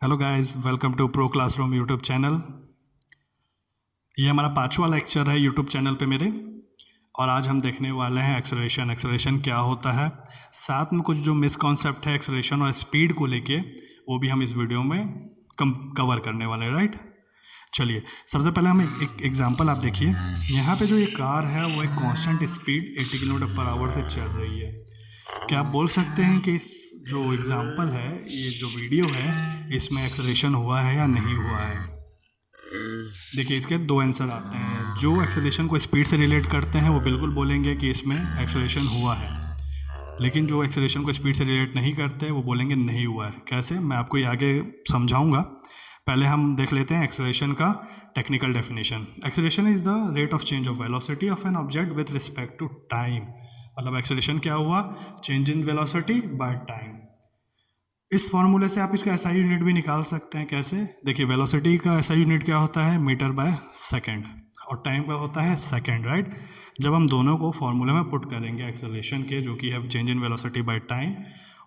Hello guys, welcome to pro classroom YouTube channel. ये हमारा 5वां लेक्चर है यूट्यूब चैनल पे मेरे। और आज हम देखने वाले हैं एक्सेलरेशन। एक्सेलरेशन क्या होता है, साथ में कुछ जो मिसकॉन्सेप्ट है एक्सेलरेशन और स्पीड को लेके, वो भी हम इस वीडियो में कवर करने वाले हैं। राइट, चलिए सबसे पहले हम एक एग्जांपल आप देखिए। यहाँ पे जो ये कार है वो एक constant speed 80 kilometre per our से चल रही है। क्या आप बोल सकते हैं कि इस जो एग्जांपल है, ये जो वीडियो है, इसमें एक्सेलरेशन हुआ है या नहीं हुआ है? देखिए इसके दो आंसर आते हैं। जो एक्सेलरेशन को स्पीड से रिलेट करते हैं वो बिल्कुल बोलेंगे कि इसमें एक्सेलरेशन हुआ है, लेकिन जो एक्सेलरेशन को स्पीड से रिलेट नहीं करते वो बोलेंगे नहीं हुआ है। कैसे, मैं आपको ये आगे समझाऊंगा। पहले हम देख लेते हैं एक्सेलरेशन का technical definition. Acceleration is the rate of change of velocity of an object with respect to time. मतलब एक्सेलरेशन क्या हुआ, change in velocity by time. इस फॉर्मूले से आप इसका एसआई यूनिट भी निकाल सकते हैं। कैसे, देखिए वेलोसिटी का एसआई यूनिट क्या होता है, मीटर बाय सेकंड, और टाइम का होता है सेकंड। राइट, जब हम दोनों को फॉर्मूले में पुट करेंगे एक्सेलरेशन के, जो कि है change in velocity by time,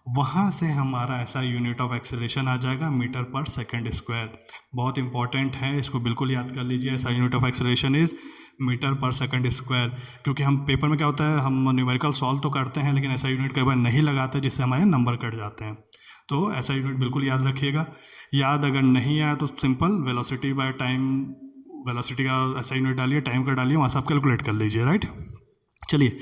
वहाँ से हमारा एसआई यूनिट ऑफ एक्सेलरेशन आ जाएगा मीटर पर सेकंड स्क्वायर। बहुत इंपॉर्टेंट है, इसको बिल्कुल याद कर लीजिए। SI unit of acceleration is metre per second square. क्योंकि हम पेपर में क्या होता है, हम न्यूमेरिकल सॉल्व तो करते हैं लेकिन एसआई यूनिट कई बार नहीं लगाते, जिससे हमारे नंबर कट जाते हैं। तो ऐसा यूनिट बिल्कुल याद रखिएगा। याद अगर नहीं आया तो simple velocity by time, velocity का ऐसा यूनिट डालिए, टाइम का डालिए, वहाँ से आप कैलकुलेट कर लीजिए। राइट, चलिए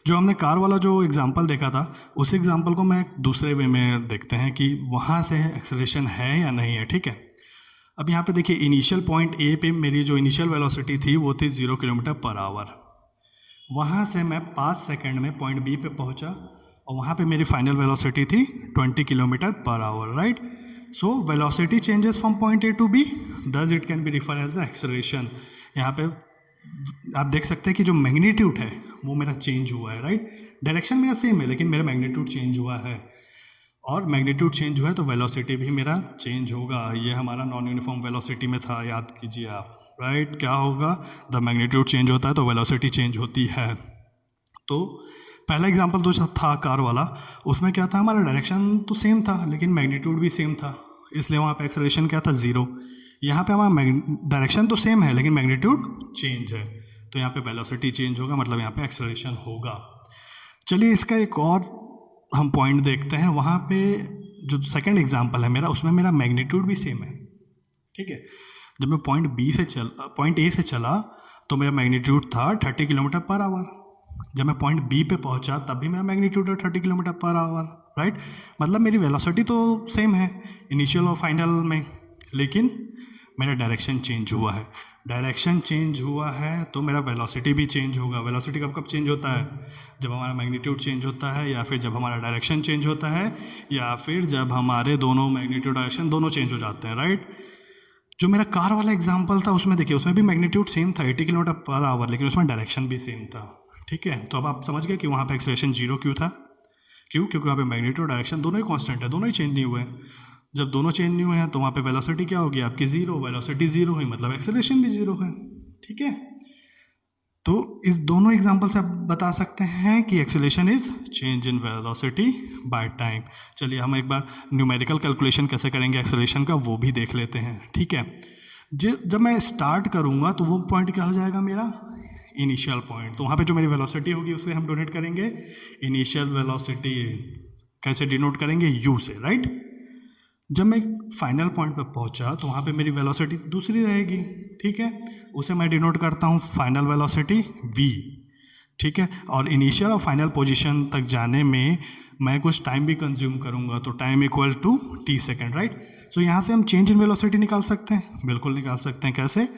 जो हमने कार वाला जो एग्जांपल देखा था, उस एग्जांपल को मैं दूसरे वे में देखते हैं कि वहाँ से एक्सेलरेशन है या नहीं है। ठीक है, अब यहाँ पे देखिए इनिशियल पॉइंट ए पे मेरी जो इनिशियल वेलोसिटी थी वो थी 0 किलोमीटर पर आवर। वहाँ से मैं 5 सेकंड में पॉइंट बी पे पहुँचा और वहाँ पे मेरी फाइनल वेलोसिटी थी 20 kilometre per hour. Right, so velocity changes from point A to B, thus it can be refer as the acceleration. यहाँ पे आप देख सकते हैं कि जो मैग्नीट्यूड है वो मेरा चेंज हुआ है। राइट, डायरेक्शन मेरा सेम है लेकिन मेरा मैग्नीट्यूड चेंज हुआ है, और मैग्नीट्यूड चेंज हुआ है तो वेलोसिटी भी मेरा चेंज होगा। ये हमारा नॉन यूनिफॉर्म वेलोसिटी में था, याद कीजिए आप। राइट, क्या होगा, द मैग्नीट्यूड चेंज होता है तो वेलोसिटी चेंज होती है। तो पहला एग्जांपल जो था कार वाला, उसमें क्या था, हमारा डायरेक्शन तो सेम था लेकिन मैग्नीट्यूड भी सेम था, इसलिए वहाँ पे एक्सेलरेशन क्या था, 0। यहाँ पे हमारा डायरेक्शन तो सेम है लेकिन मैग्नीट्यूड चेंज है, तो यहाँ पे वेलोसिटी चेंज होगा, मतलब यहाँ पे एक्सेलरेशन होगा। चलिए इसका एक और हम पॉइंट देखते हैं। वहाँ पे जो सेकंड एग्जांपल है मेरा, उसमें मेरा मैग्नीट्यूड भी सेम है। ठीक है, जब मैं पॉइंट ए से चला तो मेरा मैग्नीट्यूड था 30 किलोमीटर पर आवर। जब मैं पॉइंट बी पे पहुंचा तब भी मेरा मैग्नीट्यूड है 30 किलोमीटर पर आवर। राइट, मतलब मेरी वेलोसिटी तो सेम है इनिशियल और फाइनल में, लेकिन मेरा डायरेक्शन चेंज हुआ है। डायरेक्शन चेंज हुआ है तो मेरा वेलोसिटी भी चेंज होगा। वेलोसिटी कब कब चेंज होता है, जब हमारा मैग्नीट्यूड चेंज होता है, या फिर जब हमारा डायरेक्शन चेंज होता है, या फिर जब हमारे दोनों मैग्नीट्यूड डायरेक्शन दोनों चेंज हो जाते हैं। राइट, जो मेरा कार वाला एग्जाम्पल था उसमें देखिए, उसमें भी मैग्नीट्यूड सेम था 80 किलोमीटर पर आवर, लेकिन उसमें डायरेक्शन भी सेम था। ठीक है, तो अब आप समझ गए कि वहाँ पे एक्सेलरेशन 0 क्यों था। क्योंकि वहाँ पे मैग्नीट्यूड डायरेक्शन दोनों ही कांस्टेंट है, दोनों ही चेंज नहीं हुए हैं। जब दोनों चेंज नहीं हुए हैं तो वहाँ पे वेलोसिटी क्या होगी आपकी, 0। वेलोसिटी 0 हुई मतलब एक्सेलरेशन भी 0 है। ठीक है, तो इस दोनों एग्जाम्पल से आप बता सकते हैं कि acceleration is change in velocity by time. चलिए हम एक बार न्यूमेरिकल कैलकुलेशन कैसे करेंगे एक्सेलरेशन का वो भी देख लेते हैं। ठीक है, जब मैं स्टार्ट करूँगा तो वो पॉइंट क्या हो जाएगा, मेरा इनिशियल पॉइंट। तो वहाँ पे जो मेरी वेलोसिटी होगी उसे हम डोनेट करेंगे इनिशियल वेलोसिटी। कैसे डिनोट करेंगे, यू से। राइट, जब मैं फाइनल पॉइंट पर पहुंचा तो वहाँ पे मेरी वेलोसिटी दूसरी रहेगी। ठीक है, उसे मैं डिनोट करता हूँ फाइनल वेलोसिटी v। ठीक है, और इनिशियल और फाइनल पोजीशन तक जाने में मैं कुछ टाइम भी कंज्यूम करूँगा, तो time equal to t second. Right, so यहाँ से हम चेंज इन वेलोसिटी निकाल सकते हैं, बिल्कुल निकाल सकते हैं। कैसे,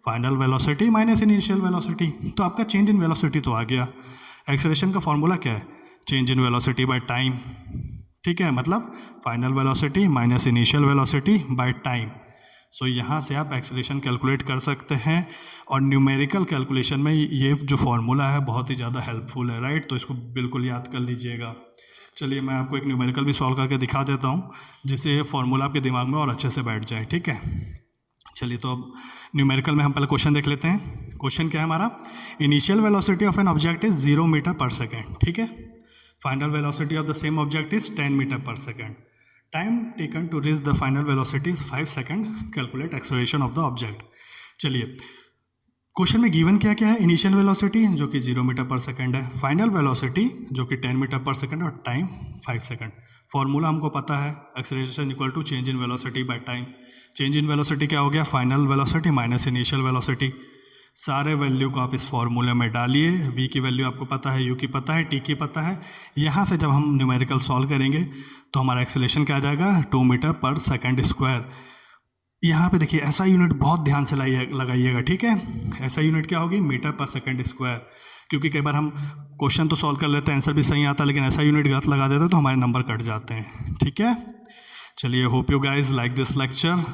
final velocity minus initial velocity. तो आपका चेंज इन वेलोसिटी तो आ गया। एक्सेलरेशन का फॉर्मूला क्या है, change in velocity by time. ठीक है, मतलब final velocity minus initial velocity by time. So यहाँ से आप एक्सेलरेशन कैलकुलेट कर सकते हैं, और न्यूमेरिकल कैलकुलेशन में ये जो फॉर्मूला है बहुत ही ज़्यादा हेल्पफुल है। राइट, तो इसको बिल्कुल याद कर लीजिएगा। चलिए मैं आपको एक न्यूमेरिकल भी सॉल्व करके दिखा देता हूँ, जिससे ये फॉर्मूला आपके दिमाग में और अच्छे से बैठ जाए। ठीक है, चलिए तो अब न्यूमेरिकल में हम पहले क्वेश्चन देख लेते हैं। क्वेश्चन क्या है हमारा, initial velocity of an object is 0 metre per second. ठीक है, final velocity of the same object is 10 metre per second. Time taken to reach the final velocity is 5 second, calculate acceleration of the object. चलिए, question में given क्या क्या है, initial velocity जो कि 0 metre per second है, final velocity जो कि 10 मीटर पर सेकेंड और टाइम 5 सेकेंड। फॉर्मूला हमको पता है, acceleration equal to change in velocity by time. Change in velocity क्या हो गया, final velocity minus initial velocity. सारे वैल्यू को आप इस फॉर्मूले में डालिए, v की वैल्यू आपको पता है, u की पता है, t की पता है। यहाँ से जब हम न्यूमेरिकल सॉल्व करेंगे तो हमारा एक्सेलरेशन क्या आ जाएगा, 2 मीटर पर सेकेंड स्क्वायर। यहाँ पे देखिए ऐसा यूनिट बहुत ध्यान से लगाइएगा, ठीक है। ऐसा यूनिट क्या होगी, मीटर पर सेकेंड स्क्वायर, क्योंकि कई बार हम क्वेश्चन तो सॉल्व कर लेते हैं, आंसर भी सही आता है, लेकिन ऐसा यूनिट गलत लगा देते हैं तो हमारे नंबर कट जाते हैं, ठीक है। चलिए, hope you guys like this lecture.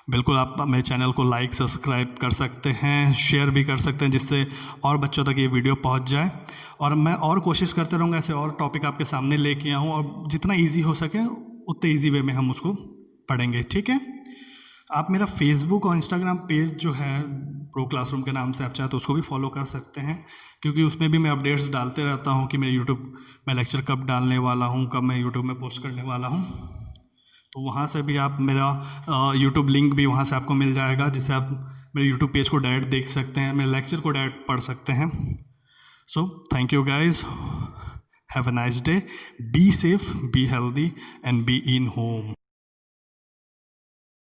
बिल्कुल आप मेरे चैनल को लाइक सब्सक्राइब कर सकते हैं, शेयर भी कर सकते हैं, जिससे और बच्चों तक ये वीडियो पहुंच जाए। और मैं और कोशिश करते रहूँगा ऐसे और टॉपिक आपके सामने लेके आऊँ, और जितना इजी हो सके उतने इजी वे में हम उसको पढ़ेंगे, ठीक है। आप मेरा फेसबुक और इंस्टाग्राम पेज जो है प्रो क्लासरूम के नाम से, आप चाहे तो उसको भी फॉलो कर सकते हैं, क्योंकि उसमें भी मैं अपडेट्स डालते रहता हूँ कि मैं यूट्यूब में लेक्चर कब डालने वाला हूँ, कब मैं यूट्यूब में पोस्ट करने वाला हूँ। तो वहाँ से भी आप मेरा यूट्यूब लिंक भी वहाँ से आपको मिल जाएगा, जिससे आप मेरे यूट्यूब पेज को डायरेक्ट देख सकते हैं, मेरे लेक्चर को डायरेक्ट पढ़ सकते हैं। So thank you guys, have a nice day, be safe, be healthy and be in home.